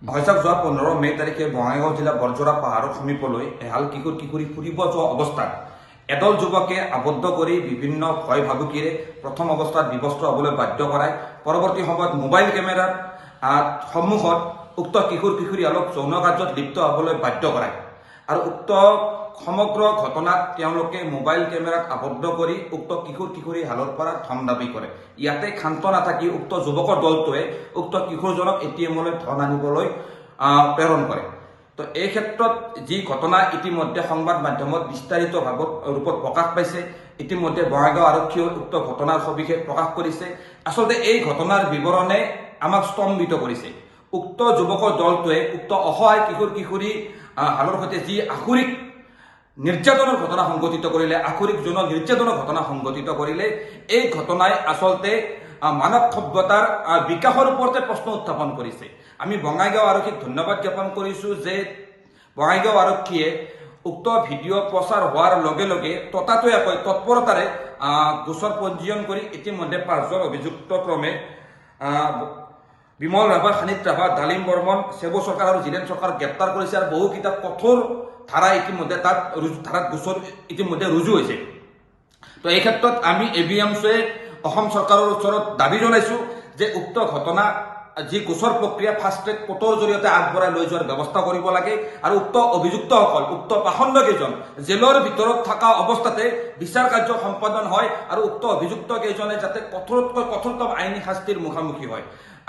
হয়চাক যোৱা 15 মে তাৰিখে বঙাইগাঁও জিলা বৰজৰা পাহাৰৰ সমীপলৈ এহাল কিশোৰ কিশোৰী ফুৰিব যোৱা অৱস্থাত এদল যুৱকে আবদ্ধ কৰি বিভিন্ন ভয় ভাবুকিৰে প্ৰথম অৱস্থাত বিবস্ত্ৰ হ'বলৈ বাধ্য কৰায় পৰৱৰ্তী সময়ত মোবাইল কেমেৰাৰ সন্মুখত উক্ত কিশোৰ কিশোৰীহালক যৌন কাৰ্যত লিপ্ত হ'বলৈ বাধ্য কৰায় আৰু উক্ত সমগ্ৰ ঘটনাত তেওঁলোকে মোবাইল কেমেৰাত আবদ্ধ কৰি উক্ত কিশোৰ কিশোৰীহালৰ পৰা ধন দাবী কৰে। ইয়াতে ক্ষান্ত নাথাকি উক্ত যুৱকৰ দলটোৱে উক্ত কিশোৰজনক এটিএমলৈ ধন আনিবলৈ প্ৰেৰণ কৰে। তো এই ক্ষেত্ৰত যি ঘটনা ইতিমধ্যে সংবাদ মাধ্যমত বিস্তাৰিত ৰূপত প্ৰকাশ পাইছে, ইতিমধ্যে বঙাইগাঁও আৰক্ষীয়ে উক্ত ঘটনাৰ সবিশেষ প্ৰকাশ কৰিছে। আচলতে এই ঘটনাৰ বিৱৰণে আমাক স্তম্ভিত কৰিছে। উক্ত যুৱকৰ দলটোৱে উক্ত অসহায় কিশোৰ কিশোৰী হালৰ সৈতে যি আসুৰিক নিৰ্যাতনৰ ঘটনা সংঘটিত কৰিলে, আসুৰিক যৌন নিৰ্যাতনৰ ঘটনা সংঘটিত কৰিলে, এই ঘটনাই আচলতে মানৱ সভ্যতাৰ বিকাশৰ ওপৰতে প্ৰশ্ন উত্থাপন কৰিছে। আমি বঙাইগাঁও আৰক্ষীক ধন্যবাদ জ্ঞাপন কৰিছোঁ যে বঙাইগাঁও আৰক্ষীয়ে উক্ত ভিডিঅ' প্ৰচাৰ হোৱাৰ লগে লগে ততাতৈয়াকৈ তৎপৰতাৰে গোচৰ পঞ্জীয়ন কৰি ইতিমধ্যে 5জন অভিযুক্ত ক্ৰমে বিমল ৰাভা, সানিত ৰাভা, ডালিম বৰ্মন, সেবু চৰকাৰ আৰু জিৰেন চৰকাৰ গ্ৰেপ্তাৰ কৰিছে আৰু বহুকেইটা কঠোৰ ধাৰা ইতিমধ্যে ধাৰাত গোচৰ ইতিমধ্যে ৰুজু হৈছে। তো এই ক্ষেত্ৰত আমি ABMCয়ে অসম চৰকাৰৰ ওচৰত দাবী জনাইছোঁ যে উক্ত ঘটনা যি গোচৰ প্ৰক্ৰিয়া ফাষ্ট ট্ৰেক কোৰ্টৰ জৰিয়তে আগবঢ়াই লৈ যোৱাৰ ব্যৱস্থা কৰিব লাগে আৰু উক্ত অভিযুক্তসকল, উক্ত পাখণ্ডকেইজন জেলৰ ভিতৰত থকা অৱস্থাতে বিচাৰ কাৰ্য সম্পাদন হয় আৰু উক্ত অভিযুক্তকেইজনে যাতে কঠোৰতকৈ কঠোৰতম আইনী শাস্তিৰ মুখামুখি হয়।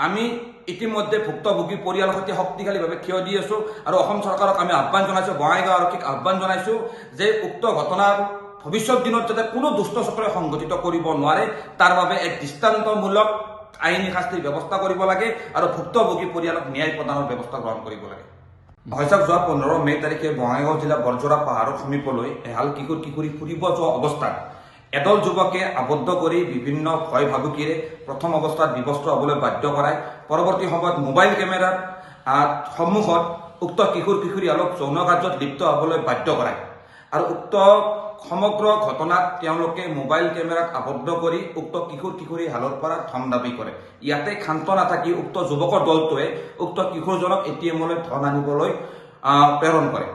আমি ইতিমধ্যে ভুক্তভোগী পৰিয়ালৰ সৈতে শক্তিশালীভাৱে থিয় দি আছোঁ আৰু অসম চৰকাৰক আমি আহ্বান জনাইছোঁ, বঙাইগাঁও আৰক্ষীক আহ্বান জনাইছোঁ যে উক্ত ঘটনাৰ ভৱিষ্যত দিনত যাতে কোনো দুষ্ট চক্ৰই সংঘটিত কৰিব নোৱাৰে তাৰ বাবে এক দৃষ্টান্তমূলক আইনী শাস্তিৰ ব্যৱস্থা কৰিব লাগে আৰু ভুক্তভোগী পৰিয়ালক ন্যায় প্ৰদানৰ ব্যৱস্থা গ্ৰহণ কৰিব লাগে। হয়চাক যোৱা 15 মে তাৰিখে বঙাইগাঁও জিলা বৰজৰা পাহাৰৰ সমীপলৈ এহাল কিশোৰ কিশোৰী ফুৰিব যোৱা অৱস্থাত এদল যুৱকে আবদ্ধ কৰি বিভিন্ন ভয় ভাবুকিৰে প্ৰথম অৱস্থাত বিবস্ত্ৰ হ'বলৈ বাধ্য কৰায় পৰৱৰ্তী সময়ত মোবাইল কেমেৰাৰ সন্মুখত উক্ত কিশোৰ কিশোৰীহালক যৌন কাৰ্যত লিপ্ত হ'বলৈ বাধ্য কৰায় আৰু উক্ত সমগ্ৰ ঘটনাত তেওঁলোকে মোবাইল কেমেৰাত আবদ্ধ কৰি উক্ত কিশোৰ কিশোৰীহালৰ পৰা ধন দাবী কৰে। ইয়াতে ক্ষান্ত নাথাকি উক্ত যুৱকৰ দলটোৱে উক্ত কিশোৰজনক এটিএমলৈ ধন আনিবলৈ প্ৰেৰণ কৰে।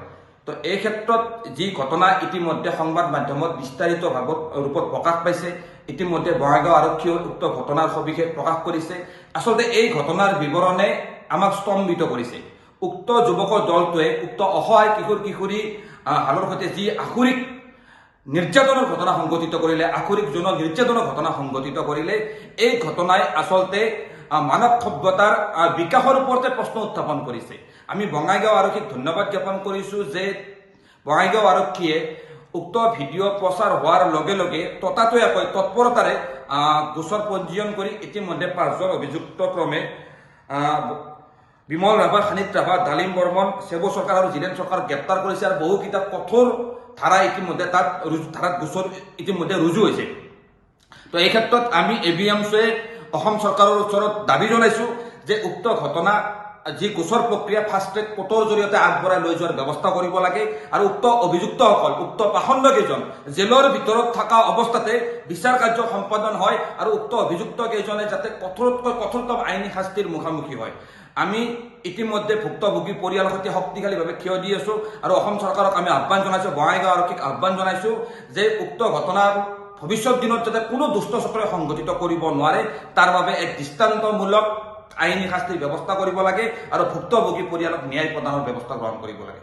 তো এই ক্ষেত্ৰত যি ঘটনা ইতিমধ্যে সংবাদ মাধ্যমত বিস্তাৰিত ৰূপত প্ৰকাশ পাইছে, ইতিমধ্যে বঙাইগাঁও আৰক্ষীয়ে উক্ত ঘটনাৰ সবিশেষ প্ৰকাশ কৰিছে। আচলতে এই ঘটনাৰ বিৱৰণে আমাক স্তম্ভিত কৰিছে। উক্ত যুৱকৰ দলটোৱে উক্ত অসহায় কিশোৰ কিশোৰী হালৰ সৈতে যি আসুৰিক নিৰ্যাতনৰ ঘটনা সংঘটিত কৰিলে, আসুৰিক যৌন নিৰ্যাতনৰ ঘটনা সংঘটিত কৰিলে, এই ঘটনাই আচলতে মানৱ সভ্যতাৰ বিকাশৰ ওপৰতে প্ৰশ্ন উত্থাপন কৰিছে। আমি বঙাইগাঁও আৰক্ষীক ধন্যবাদ জ্ঞাপন কৰিছোঁ যে বঙাইগাঁও আৰক্ষীয়ে উক্ত ভিডিঅ' প্ৰচাৰ হোৱাৰ লগে লগে ততাতৈয়াকৈ তৎপৰতাৰে গোচৰ পঞ্জীয়ন কৰি ইতিমধ্যে 5জন অভিযুক্ত ক্ৰমে বিমল ৰাভা, সানিত ৰাভা, ডালিম বৰ্মন, সেবু চৰকাৰ আৰু জিৰেন চৰকাৰ গ্ৰেপ্তাৰ কৰিছে আৰু বহুকেইটা কঠোৰ ধাৰা ইতিমধ্যে ধাৰাত গোচৰ ইতিমধ্যে ৰুজু হৈছে। তো এই ক্ষেত্ৰত আমি ABMCয়ে অসম চৰকাৰৰ ওচৰত দাবী জনাইছোঁ যে উক্ত ঘটনা যি গোচৰ প্ৰক্ৰিয়া ফাষ্ট ট্ৰেক কোৰ্টৰ জৰিয়তে আগবঢ়াই লৈ যোৱাৰ ব্যৱস্থা কৰিব লাগে আৰু উক্ত অভিযুক্তসকল, উক্ত পাখণ্ডকেইজন জেলৰ ভিতৰত থকা অৱস্থাতে বিচাৰ কাৰ্য সম্পাদন হয় আৰু উক্ত অভিযুক্তকেইজনে যাতে কঠোৰতকৈ কঠোৰতম আইনী শাস্তিৰ মুখামুখি হয়। আমি ইতিমধ্যে ভুক্তভোগী পৰিয়ালৰ সৈতে শক্তিশালীভাৱে থিয় দি আছোঁ আৰু অসম চৰকাৰক আমি আহ্বান জনাইছোঁ, বঙাইগাঁও আৰক্ষীক আহ্বান জনাইছোঁ যে উক্ত ঘটনাৰ ভৱিষ্যত দিনত যাতে কোনো দুষ্ট চক্ৰই সংঘটিত কৰিব নোৱাৰে তাৰ বাবে এক দৃষ্টান্তমূলক আইনী শাস্তিৰ ব্যৱস্থা কৰিব লাগে আৰু ভুক্তভোগী পৰিয়ালক ন্যায় প্ৰদানৰ ব্যৱস্থা গ্ৰহণ কৰিব লাগে।